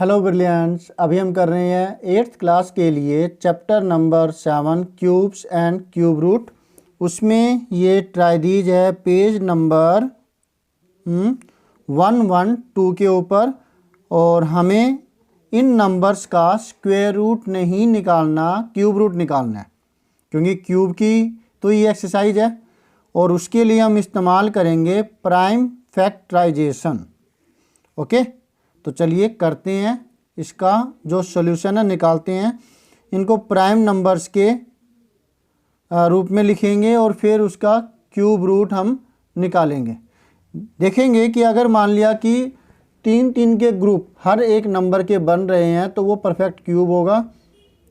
Hello brilliants, अभी हम कर रहे हैं 8th क्लास के लिए chapter number 7 cubes and cube root. उसमें ये ट्राइदीज है पेज नंबर 112 के ऊपर। और हमें इन नंबर्स का स्क्वायर रूट नहीं निकालना, क्यूब रूट निकालना है, क्योंकि क्यूब की तो ये एक्सरसाइज है और उसके लिए हम इस्तेमाल करेंगे प्राइम फैक्टराइजेशन। ओके, तो चलिए करते हैं इसका जो सॉल्यूशन है, निकालते हैं। इनको प्राइम नंबर्स के रूप में लिखेंगे और फिर उसका क्यूब रूट हम निकालेंगे। देखेंगे कि अगर मान लिया कि 3 के ग्रुप हर एक नंबर के बन रहे हैं तो वो परफेक्ट क्यूब होगा,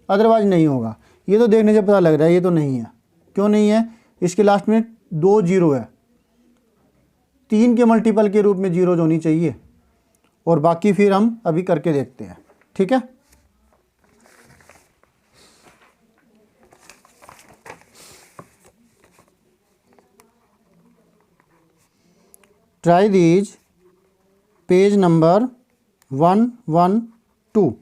अदरवाइज नहीं होगा। ये तो देखने से पता लग रहा है ये तो नहीं है। क्यों नहीं है? इसके लास्ट में 2 जीरो है। 3 के मल्टीपल के रूप में जीरोज होनी चाहिए, और बाकी फिर हम अभी करके देखते हैं। ठीक है, try these page number 112।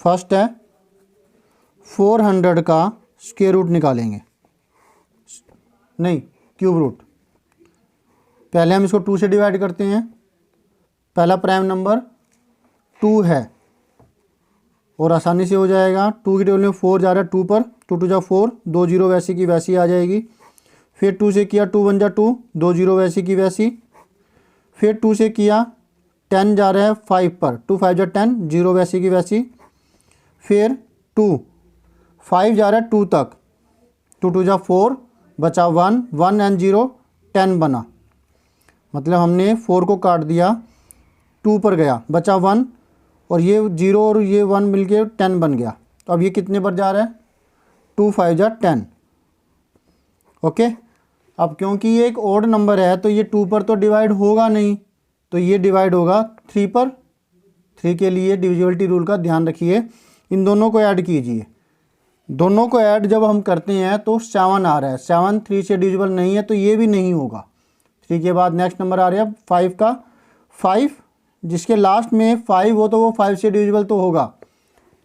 First है 400 का स्क्वायर रूट निकालेंगे, नहीं क्यूब रूट। पहले हम इसको 2 से डिवाइड करते हैं। पहला प्राइम नंबर 2 है और आसानी से हो जाएगा। 2 की टेबल में 4 जा रहा है 2 पर, 2 2 जा 4, 2 जीरो वैसी की वैसी आ जाएगी। फिर 2 से किया 2 1 जा 2, 2 जीरो वैसी की वैसी। फिर 2 से किया 10 जा रहा है 5 पर, 2 5 जा 10, जीरो वैसी की वैसी। फिर 2 5 जा रहा है 2 तक, 2 2 जा 4, बचा 1, 1 एंड 0 10 बना। मतलब हमने 4 को काट दिया, 2 पर गया, बचा 1, और ये 0 और ये 1 मिलके 10 बन गया। तो अब ये कितने पर जा रहा है? 2 5 जा 10। ओके, अब क्योंकि ये एक ओड नंबर है तो ये 2 पर तो डिवाइड होगा नहीं, तो ये डिवाइड होगा 3 पर। 3 के लिए डिविजिबिलिटी रूल का ध्यान रखिए। इन दोनों को ऐड कीजिए। दोनों को ऐड जब हम करते हैं तो 7 आ रहा है। 7 3 से डिविजिबल नहीं है तो ये भी नहीं होगा। 3 के बाद नेक्स्ट नंबर आ रहा है 5 का। 5 जिसके लास्ट में 5 हो तो वो 5 से डिविजिबल तो होगा।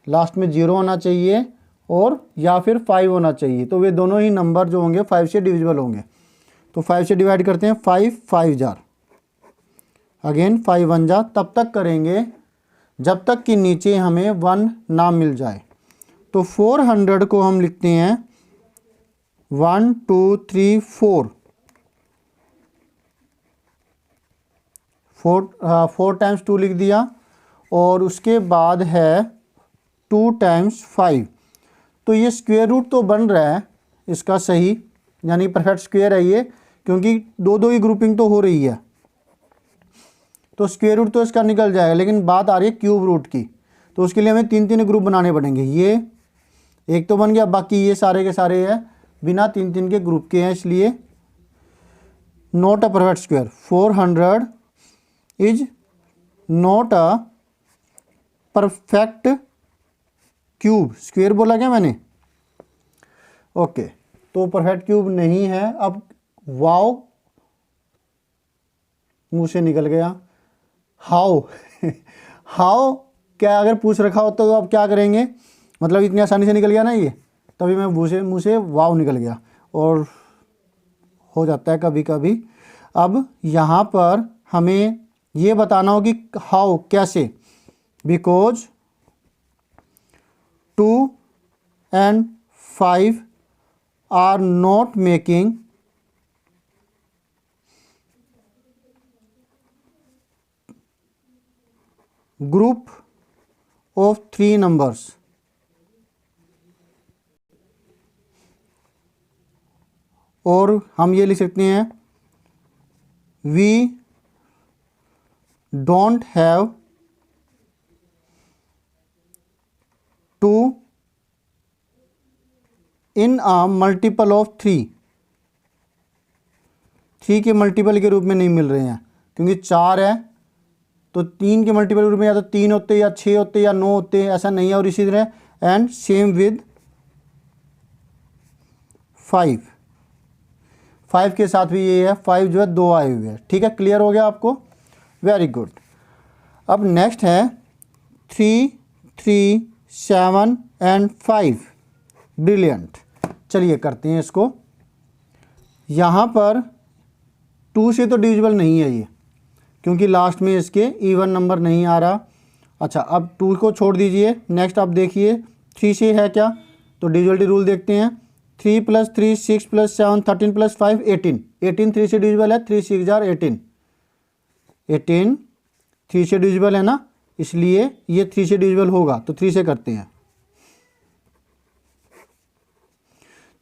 लास्ट में 0 होना चाहिए और या फिर 5 होना चाहिए, तो वे दोनों ही नंबर जो होंगे 5 से डिविजिबल होंगे। तो 5 से डिवाइड करते हैं। 5 5 जार, अगेन 5 1 जा। तब तक करेंगे जब तक कि नीचे हमें 1 ना मिल जाए। तो 400 को हम लिखते हैं 1 2 3 4। 4 टाइम्स 2 लिख दिया, और उसके बाद है 2 टाइम्स 5। तो ये स्क्वायर रूट तो बन रहा है इसका सही, यानी परफेक्ट स्क्वायर है ये, क्योंकि 2 2 की ग्रुपिंग तो हो रही है, तो स्क्वायर रूट तो इसका निकल जाएगा। लेकिन बात आ रही है क्यूब रूट की, तो उसके लिए हमें 3 ग्रुप बनाने पड़ेंगे। ये एक तो बन गया, बाकी ये सारे के सारे है बिना 3 के ग्रुप के हैं, इसलिए not a perfect square. 400 is not a perfect cube. Square बोला क्या मैंने? ओके, तो परफेक्ट क्यूब नहीं है। अब वाओ मुंह से निकल गया। हाउ हाउ क्या अगर पूछ रखा होता तो आप क्या करेंगे? मतलब इतनी आसानी से निकल गया ना ये, तभी मैं मुंह से वाओ निकल गया, और हो जाता है कभी कभी। अब यहाँ पर हमें ये बताना हो कि हाउ, कैसे। Because 2 and 5 are not making group of 3 numbers। और हम ये लिख सकते हैं we don't have to in a multiple of 3। 3 के मल्टीपल के रूप में नहीं मिल रहे हैं, क्योंकि 4 है तो 3 के मल्टीपल के रूप में या तो 3 होते, या 6 होते, या 9 होते, ऐसा नहीं है। और इसी तरह एंड सेम विद 5। 5 के साथ भी ये है, 5 जो है 2 आए हुए हैं। ठीक है, क्लियर हो गया आपको? Very good. अब नेक्स्ट है 3, 3, 7 एंड 5। ब्रिलियंट। चलिए करते हैं इसको। यहाँ पर 2 से तो डिविजिबल नहीं है ये, क्योंकि लास्ट में इसके इवन नंबर नहीं आ रहा। अच्छा, अब 2 को छोड़ दीजिए। नेक्स्ट आप देखिए 3 से है क्या, तो डिविजिबिलिटी रूल देखते हैं। 3 + 3 6 + 7 13 + 5 18। 18 3 से डिविजिबल है, 3 6 18। 18 3 से डिविजिबल है ना, इसलिए ये 3 से डिविजिबल होगा, तो 3 से करते हैं।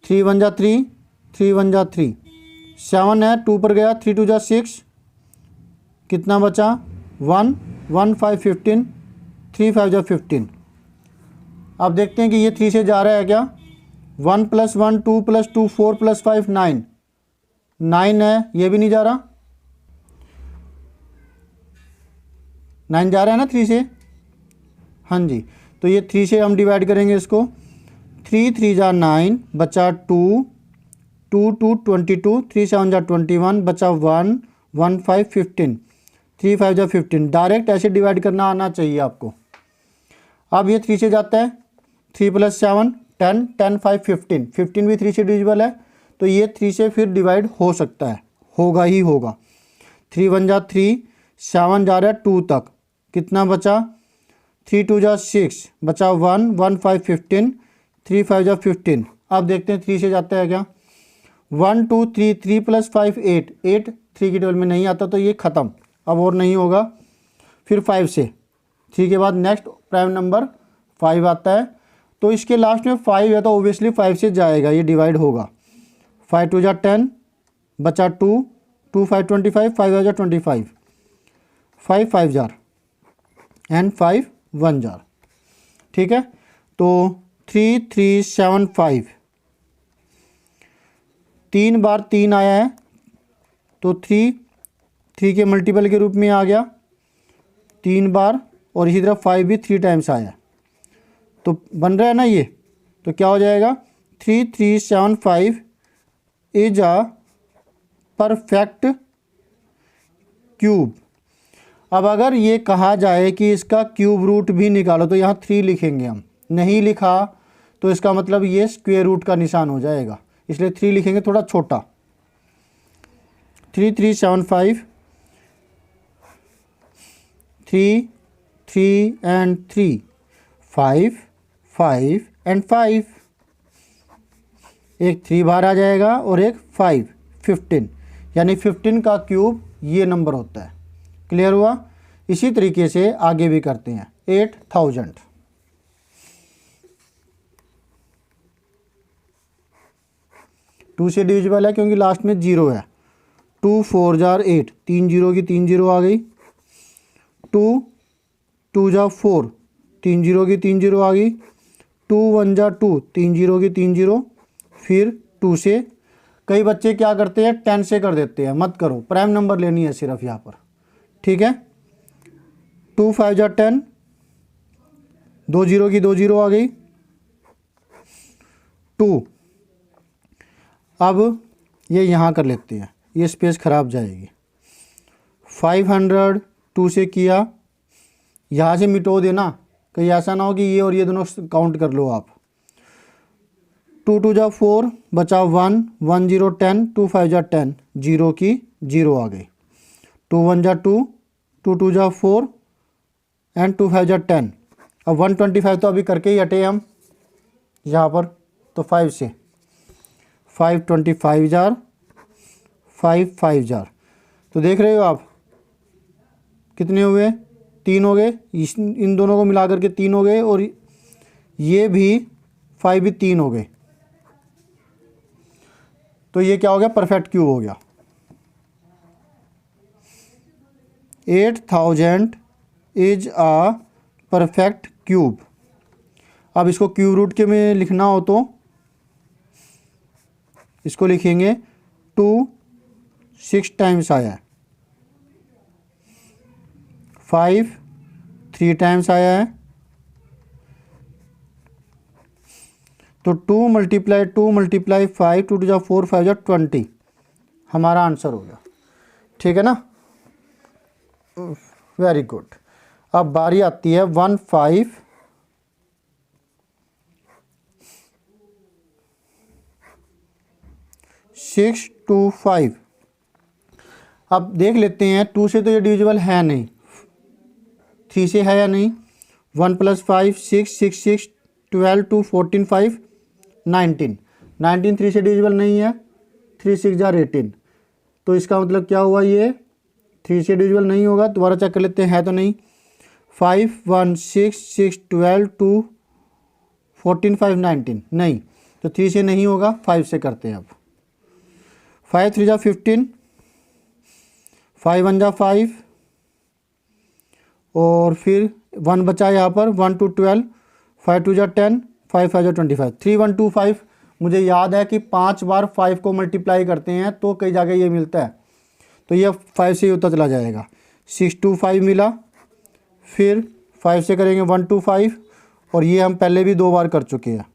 3 1 जा 3, 3 1 जा 3। 7 है, 2 पर गया, 3 2 जा 6। कितना बचा 1, 1 5 15, 3 5 जा 15। अब देखते हैं कि ये 3 से जा रहा है क्या। 1 + 1 2 + 2 4 + 5 9। 9 है, ये भी नहीं जा रहा। 9 जा रहा है ना 3 से, हाँ जी। तो ये 3 से हम डिवाइड करेंगे इसको। 3 3 जा 9, बचा 2, 2 2 22, 3 7 जा 21, बचा 1, 1 5 15, 3 5 जा 15। डायरेक्ट ऐसे डिवाइड करना आना चाहिए आपको। अब ये 3 से जाता है, 3 + 7 10, 10 5 15। 15 भी 3 से डिविजिबल है, तो ये 3 से फिर डिवाइड हो सकता है, होगा ही होगा। 3 1 जा 3, 7 जा रहा है 2 तक। कितना बचा 3 2 जा 6, बचा 1, 1 5 15, 3 5 जा 15। अब देखते हैं 3 से जाता है क्या। 1 2 3, 3 + 5 8, 8 3 की टेबल में नहीं आता, तो ये ख़त्म, अब और नहीं होगा। फिर 5 से, 3 के बाद नेक्स्ट प्राइम नंबर 5 आता है, तो इसके लास्ट में 5 है, तो ओबियसली 5 से जाएगा, ये डिवाइड होगा। 5 2 जा 10, बचा 2, 2 5 25, 5 जा 25, 5 5 जार एंड 5 1 जार। ठीक है, तो 3 3 7 5। 3 बार 3 आया है, तो 3 3 के मल्टीपल के रूप में आ गया 3 बार, और इसी तरह 5 भी 3 टाइम्स आया, तो बन रहा है ना ये। तो क्या हो जाएगा 3 3 7 5 इज अ परफेक्ट क्यूब। अब अगर ये कहा जाए कि इसका क्यूब रूट भी निकालो, तो यहाँ 3 लिखेंगे हम। नहीं लिखा तो इसका मतलब ये स्क्वायर रूट का निशान हो जाएगा, इसलिए 3 लिखेंगे थोड़ा छोटा। 3 3 7 5, 3 3 एंड 3, 5 5 एंड 5। एक 3 बाहर आ जाएगा और एक 5, 15, यानी 15 का क्यूब ये नंबर होता है। क्लियर हुआ। इसी तरीके से आगे भी करते हैं। 8000 2 से डिविजिबल है, क्योंकि लास्ट में 0 है। 2 4 जार 8, 3 0 की 3 0 आ गई। 2 2 जा 4, 3 0 की 3 0 आ गई। 2 1 जा 2, 3 0 की 3 0। फिर 2 से, कई बच्चे क्या करते हैं 10 से कर देते हैं, मत करो, प्राइम नंबर लेनी है सिर्फ यहाँ पर। ठीक है, 2 5 जा 10, 2 0 की 2 0 आ गई। 2, अब ये यहाँ कर लेते हैं, ये स्पेस खराब जाएगी। 500 2 से किया, यहाँ से मिटो देना, कहीं ऐसा ना हो कि ये और ये दोनों काउंट कर लो आप। 2 2 जा 4, बचा 1, 1 0 10, 2 5 जा 10, 0 की 0 आ गई। 2 1 जा 2, 2 2 जा 4 एंड 2 5 जा 10। अब 125 तो अभी करके ही हटे हम यहाँ पर, तो 5 से 5 25 जार, 5 5 जार। तो देख रहे हो आप कितने हुए, 3 हो गए। इन दोनों को मिला करके 3 हो गए, और ये भी 5 भी 3 हो गए। तो ये क्या हो गया, परफेक्ट क्यूब हो गया। 8000 इज अ परफेक्ट क्यूब। अब इसको क्यूब रूट के में लिखना हो तो इसको लिखेंगे 2 6 टाइम्स आया है, 5 3 टाइम्स आया है, तो 2 × 2 × 5, 2 2 जा 4, 5 जा 20 हमारा आंसर हो गया। ठीक है ना, वेरी गुड। अब बारी आती है 15625। अब देख लेते हैं, 2 से तो ये डिविजिबल है नहीं, 3 से है या नहीं। 1 + 5 6 6 6 12 2 14 5 19 19 3 से डिविजिबल नहीं है, 3 6 जार 18। तो इसका मतलब क्या हुआ, ये 3 से डिविजिबल नहीं होगा। दोबारा चेक कर लेते हैं, है तो नहीं। 5 1 6 6 12 2 14 5 19 नहीं, तो 3 से नहीं होगा, 5 से करते हैं। अब 5 3 जा 15, 5 1 जा 5 और फिर 1 बचा यहाँ पर, 1 2 12, 5 2 जा 10, 5 5 जा 25, 3 1 2 5। मुझे याद है कि 5 बार 5 को मल्टीप्लाई करते हैं तो कई जगह ये मिलता है, तो ये 5 से ही होता चला जाएगा। 6 2 5 मिला, फिर 5 से करेंगे 1 2 5, और ये हम पहले भी 2 बार कर चुके हैं,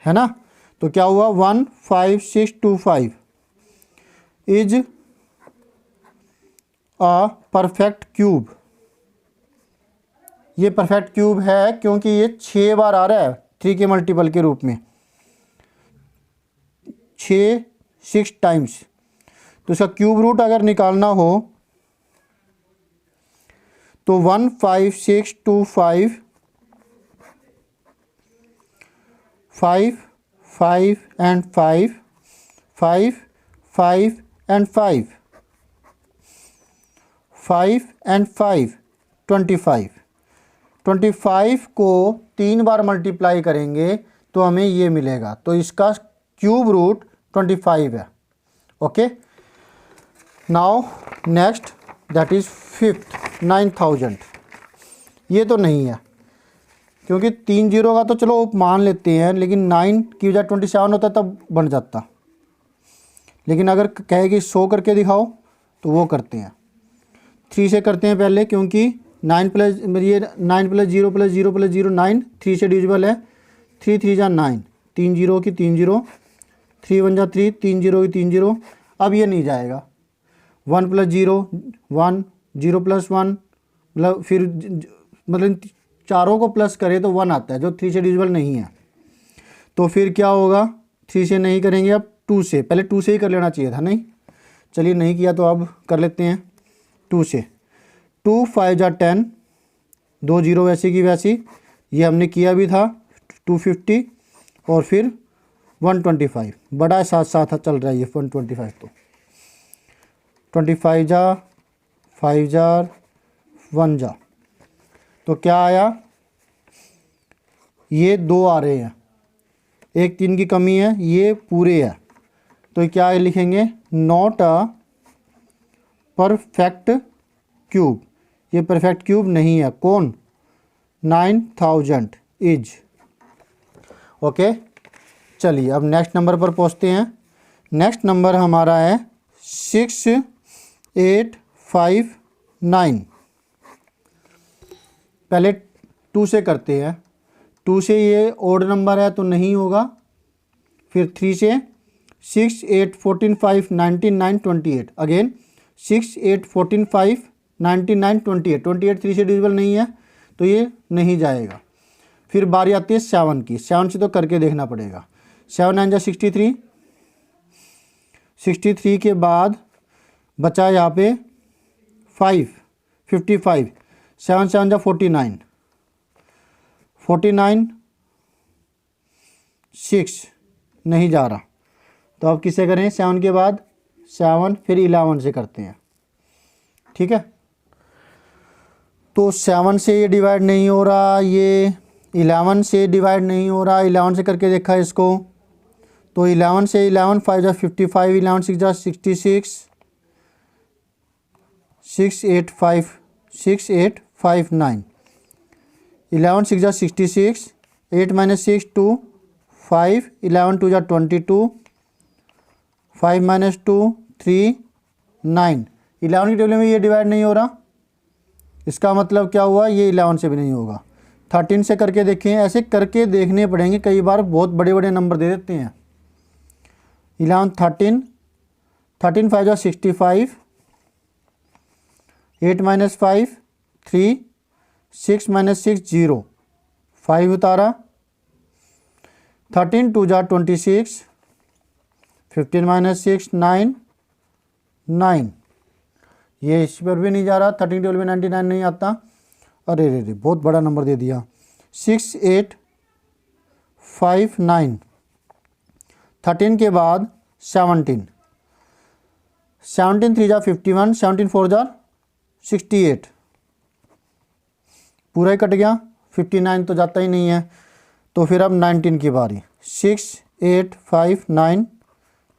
है ना। तो क्या हुआ, 1 5 6 2 5 इज अ परफेक्ट क्यूब। ये परफेक्ट क्यूब है क्योंकि ये 6 बार आ रहा है 3 के मल्टीपल के रूप में, 6 टाइम्स। तो इसका क्यूब रूट अगर निकालना हो तो 1 5 6 2 5 5 5 and 5 5 5 and 5 5 and 5 25 25 को 3 बार मल्टीप्लाई करेंगे तो हमें ये मिलेगा। तो इसका क्यूब रूट 25 है। Okay, now next that is 5th 9000। ये तो नहीं है क्योंकि 3 जीरो का तो चलो मान लेते हैं, लेकिन 9 की बजाय 27 होता तब बन जाता। लेकिन अगर कहे कि 100 करके दिखाओ तो वो करते हैं। 3 से करते हैं पहले, क्योंकि 9 प्लस 0 + 0 + 0 9, 3 से डिविजिबल है। 3 3 जा 9, 3 जीरो की 3 जीरो, 3 1 जा 3, 3 जीरो की 3 जीरो। अब ये नहीं जाएगा। 1 + 0 1, 0 + 1, मतलब फिर मतलब चारों को प्लस करें तो 1 आता है, जो 3 से डिविजिबल नहीं है। तो फिर क्या होगा, 3 से नहीं करेंगे, अब 2 से। पहले 2 से ही कर लेना चाहिए था, नहीं चलिए नहीं किया तो अब कर लेते हैं 2 से। 2 5 जा 10, 2 जीरो वैसी की वैसी, ये हमने किया भी था। 250 और फिर 125, बड़ा साथ साथ चल रहा है ये 125। तो 25 जा 5 जा 1 जा, तो क्या आया, ये 2 आ रहे हैं, एक 3 की कमी है, ये पूरे है। तो क्या लिखेंगे, नॉट अ परफेक्ट क्यूब। ये परफेक्ट क्यूब नहीं है। कौन, 9000 इज। ओके, चलिए अब नेक्स्ट नंबर पर पहुंचते हैं। नेक्स्ट नंबर हमारा है 6859। पहले 2 से करते हैं। 2 से ये ओड नंबर है तो नहीं होगा। फिर 3 से 6 8 14 5 19 9 28, अगेन 6 8 14 5 19 9 28, 28 3 से डिविजिबल नहीं है तो ये नहीं जाएगा। फिर बारी आती है 7 की। 7 से तो करके देखना पड़ेगा। 7 9 जा 63, 63 के बाद बचा यहाँ पे 5 55, 7 7 जा 49, 49 6 नहीं जा रहा। तो अब किससे करें, 7 के बाद 7 फिर 11 से करते हैं। ठीक है, तो 7 से ये डिवाइड नहीं हो रहा, ये 11 से डिवाइड नहीं हो रहा। 11 से करके देखा इसको, तो 11 से 11 5 जा 55, 11 6 जा 66, 6 8 5 6 8 5 9, 11 6 जा 66, 8 - 6 2 5, 11 2 जा 22, 5 - 2 3 9। 11 की टेबल में ये डिवाइड नहीं हो रहा, इसका मतलब क्या हुआ, ये 11 से भी नहीं होगा। 13 से करके देखें। ऐसे करके देखने पड़ेंगे, कई बार बहुत बड़े बड़े नंबर दे देते हैं। 11 13 13 5 जा 65, 8 माइनस 5 3, 6 माइनस 6 0, 5 उतारा। 13 2 जा 26, 15 माइनस 6 9, 9, ये इस पर भी नहीं जा रहा। 13 12 में 99 नहीं आता। अरे रे रे, बहुत बड़ा नंबर दे दिया। 6 8 5 9, 13 के बाद 17, 17 3 जा 51, 17 4 जा 68, पूरा ही कट गया। 59 तो जाता ही नहीं है। तो फिर अब 19 की बारी। 6 8 5 9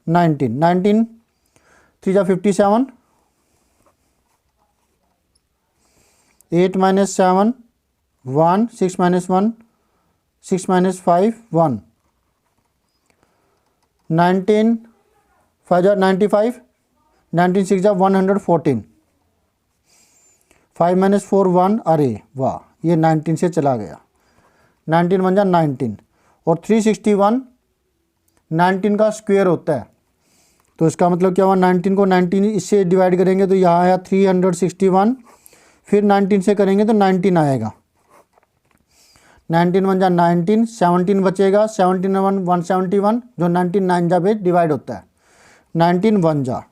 19, 19 3 जा 57, 8 माइनस 7 1, 6 माइनस 1 6 माइनस 5 1, 19 5 जा 95, 19 6 जा 114, 5 माइनस 4 1, अरे वाह, ये 19 से चला गया। 19 बन जा 19, और 361 19 का स्क्वायर होता है। तो इसका मतलब क्या हुआ, 19 को 19 इससे डिवाइड करेंगे तो यहाँ आया 361, फिर 19 से करेंगे तो 19 आएगा। 19 बन जा 19, 17 बचेगा, 17 1 171, जो 19 9 जा पे डिवाइड होता है। 19 1 जा,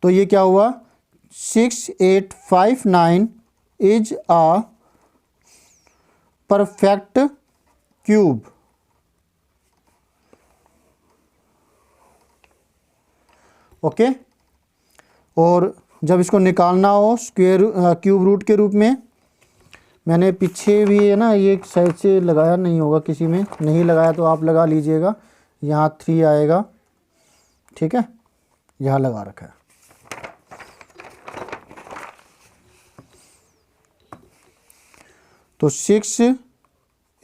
तो ये क्या हुआ, 6859 is a perfect cube. Okay, और जब इसको निकालना हो स्क्वायर क्यूब रूट के रूप में, मैंने पीछे भी है ना, ये साइड से लगाया नहीं होगा, किसी में नहीं लगाया तो आप लगा लीजिएगा। यहाँ 3 आएगा, ठीक है, यहाँ लगा रखा है। तो 6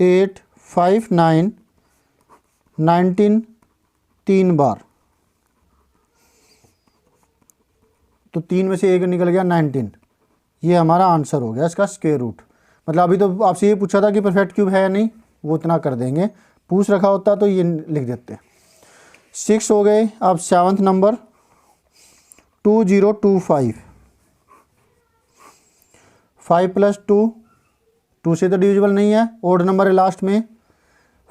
8 5 9 19 3 बार, तो 3 में से 1 निकल गया 19। ये हमारा आंसर हो गया इसका स्क्वायर रूट। मतलब अभी तो आपसे ये पूछा था कि परफेक्ट क्यूब है या नहीं, वो इतना कर देंगे। पूछ रखा होता तो ये लिख देते। 6 हो गए। अब 7वां नंबर 2025, 5 प्लस 2, 2 से तो डिविजिबल नहीं है, ओड नंबर है लास्ट में।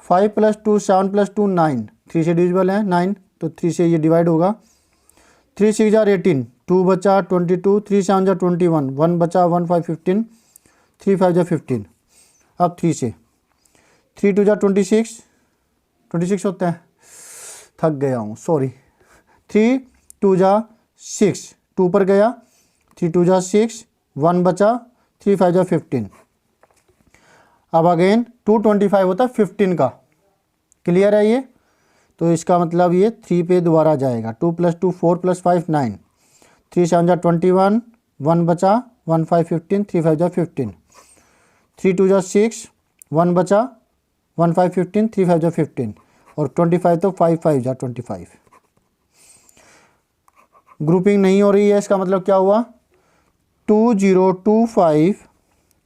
5 प्लस 2 7 प्लस 2 9, 3 से डिविजिबल है 9, तो 3 से ये डिवाइड होगा। 3 6 जा 18, 2 बचा 22, 3 7 जा 21, 1 बचा 1 5 15, 3 5 जा 15। अब 3 से 3 2 जा 26, 26 होता है, थक गया हूँ सॉरी। 3 2 जा 6, 2 पर गया, 3 2 जा 6, 1 बचा, 3 5 जा 15। अब अगेन 225 होता है 15 का, क्लियर है ये। तो इसका मतलब ये 3 पे दोबारा जाएगा। 2 प्लस 2 4 प्लस 5 9, 3 7 जा 21, 1 बचा, 1 5 15, 3 5 जा 15, 3 2 जा 6, 1 बचा, 1 5 15, 3 5 जा 15, और 25 तो 5 5 जा 25। ग्रुपिंग नहीं हो रही है, इसका मतलब क्या हुआ, 2025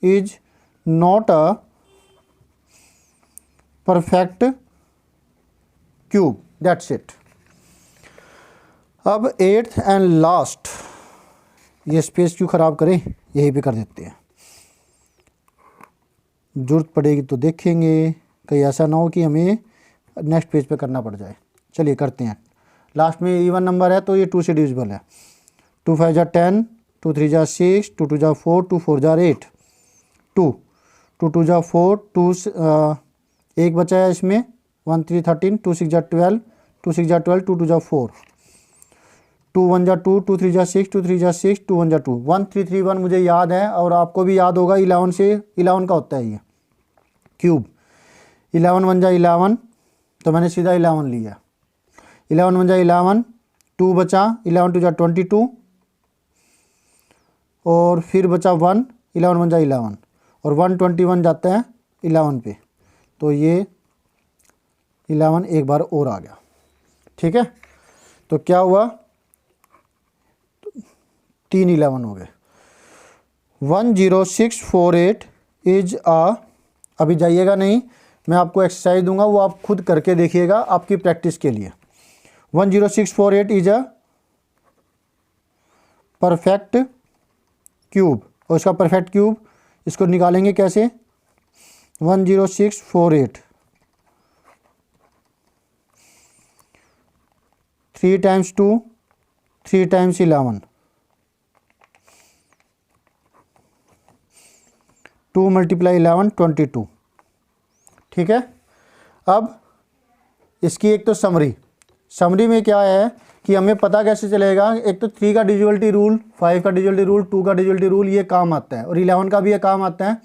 is not a perfect cube, that's it. अब 8th एंड लास्ट, ये स्पेस क्यों ख़राब करें, यही पे कर देते हैं, ज़रूरत पड़ेगी तो देखेंगे, कहीं ऐसा ना हो कि हमें नेक्स्ट पेज पे करना पड़ जाए। चलिए करते हैं। लास्ट में इवन नंबर है तो ये 2 से डिविजिबल है। 2 5 जा 10, 2 3 जा 6, 2 2 जा 4, 2 4 जा 8, 2 2 2 जा 4, 2 एक बचा है इसमें, 1 3 13, 2 6 जा 12, 2 6 जा 12, 2 2 जा 4, 2 1 जा 2, 2 3 जा 6, 2 3 जा 6, 2 1 जा 2, 1 3 3 1 मुझे याद है, और आपको भी याद होगा। 11 से 11 का होता है ये क्यूब। 11 1 जा 11, तो मैंने सीधा 11 लिया। 11 1 जा 11, 2 बचा, 11 2 जा 22, और फिर बचा 1, 11 1 जा 11, और 121 जाता है 11 पे, तो ये 11 एक बार और आ गया, ठीक है। तो क्या हुआ, 3 11 हो गए। 10648 इज आ, अभी जाइएगा नहीं, मैं आपको एक्सरसाइज दूंगा, वो आप खुद करके देखिएगा आपकी प्रैक्टिस के लिए। 10648 इज अ परफेक्ट क्यूब, और इसका परफेक्ट क्यूब इसको निकालेंगे कैसे, 10648, 3 टाइम्स 2, 3 टाइम्स 11, 2 मल्टीप्लाई 11 22। ठीक है। अब इसकी एक तो समरी में क्या है कि हमें पता कैसे चलेगा, एक तो 3 का डिविजिबिलिटी रूल, 5 का डिविजिबिलिटी रूल, 2 का डिविजिबिलिटी रूल, ये काम आता है, और 11 का भी ये काम आता है।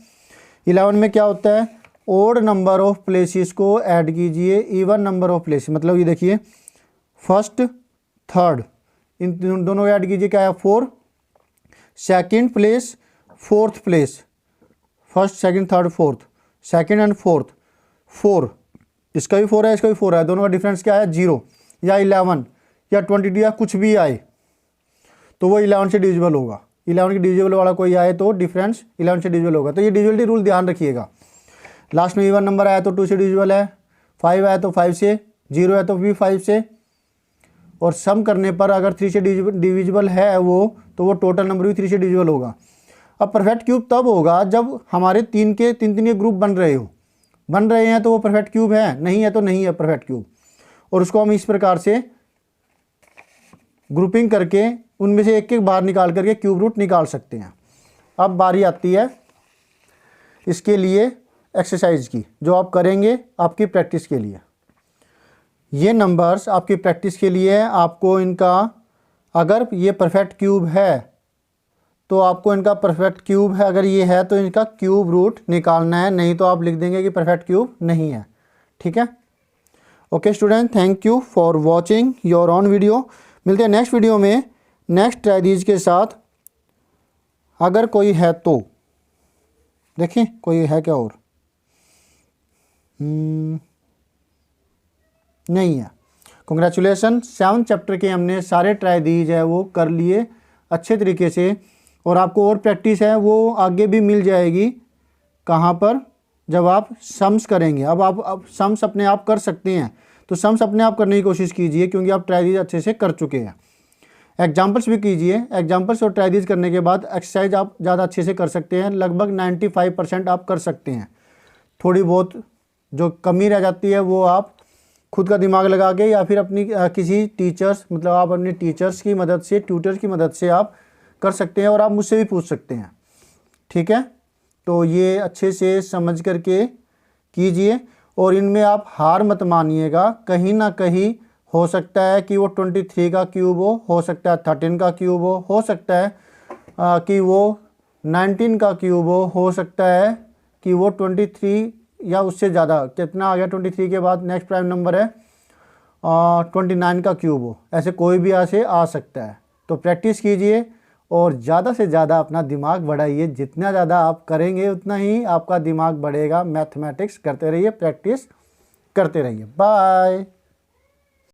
11 में क्या होता है, ओड नंबर ऑफ प्लेसेस को ऐड कीजिए इवन नंबर ऑफ प्लेसेस, मतलब ये देखिए फर्स्ट थर्ड इन दोनों को ऐड कीजिए, क्या है 4, second place fourth place, first second third fourth, second and fourth 4, इसका भी 4 है, इसका भी 4 है, दोनों का डिफरेंस क्या है 0, या 11 या 22 या कुछ भी आए तो वो 11 से डिविजिबल होगा। 11 की डिविजिबल वाला कोई आए तो डिफरेंस 11 से डिविजिबल होगा। तो ये डिविजिबिलिटी रूल ध्यान रखिएगा। लास्ट में इवन नंबर आया तो 2 से डिविजिबल है, 5 आया तो 5 से, 0 है तो भी 5 से, और सम करने पर अगर 3 से डिविजिबल है वो, तो वो टोटल नंबर भी 3 से डिविजिबल होगा। अब परफेक्ट क्यूब तब होगा जब हमारे तीन के ग्रुप बन रहे हैं तो वो परफेक्ट क्यूब है, नहीं है तो नहीं है परफेक्ट क्यूब। और उसको हम इस प्रकार से ग्रुपिंग करके उनमें से एक एक बार निकाल करके क्यूब रूट निकाल सकते हैं। अब बारी आती है इसके लिए एक्सरसाइज की, जो आप करेंगे आपकी प्रैक्टिस के लिए। ये नंबर्स आपकी प्रैक्टिस के लिए है। आपको इनका, अगर ये परफेक्ट क्यूब है तो आपको इनका परफेक्ट क्यूब है, अगर ये है तो इनका क्यूब रूट निकालना है, नहीं तो आप लिख देंगे कि परफेक्ट क्यूब नहीं है। ठीक है। Okay student, thank you for watching your on video. मिलते हैं नेक्स्ट वीडियो में नेक्स्ट ट्राइडीज के साथ। अगर कोई है तो देखें, कोई है क्या और नहीं है। कॉन्ग्रेचुलेसन, 7 चैप्टर के हमने सारे ट्राइडीज है वो कर लिए अच्छे तरीके से, और आपको और प्रैक्टिस है वो आगे भी मिल जाएगी। कहाँ पर, जब आप सम्स करेंगे। अब आप सम्स अपने आप कर सकते हैं, तो सम्स अपने आप करने की कोशिश कीजिए, क्योंकि आप ट्राइडीज अच्छे से कर चुके हैं। एग्जाम्पल्स भी कीजिए। एग्जाम्पल्स और ट्राइडीज करने के बाद एक्सरसाइज आप ज़्यादा अच्छे से कर सकते हैं। लगभग 95% आप कर सकते हैं। थोड़ी बहुत जो कमी रह जाती है वो आप खुद का दिमाग लगा के, या फिर अपनी किसी टीचर्स, मतलब आप अपने टीचर्स की मदद से, ट्यूटर्स की मदद से आप कर सकते हैं, और आप मुझसे भी पूछ सकते हैं। ठीक है। तो ये अच्छे से समझ करके कीजिए, और इनमें आप हार मत मानिएगा। कहीं ना कहीं हो सकता है कि वो 23 का क्यूब हो सकता है 13 का क्यूब हो सकता है कि वो 19 का क्यूब हो सकता है कि वो 23 या उससे ज़्यादा, कितना आ गया 23 के बाद नेक्स्ट प्राइम नंबर है 29 का क्यूब हो, ऐसे कोई भी ऐसे आ सकता है। तो प्रैक्टिस कीजिए और ज़्यादा से ज़्यादा अपना दिमाग बढ़ाइए। जितना ज़्यादा आप करेंगे उतना ही आपका दिमाग बढ़ेगा। मैथमेटिक्स करते रहिए, प्रैक्टिस करते रहिए। बाय।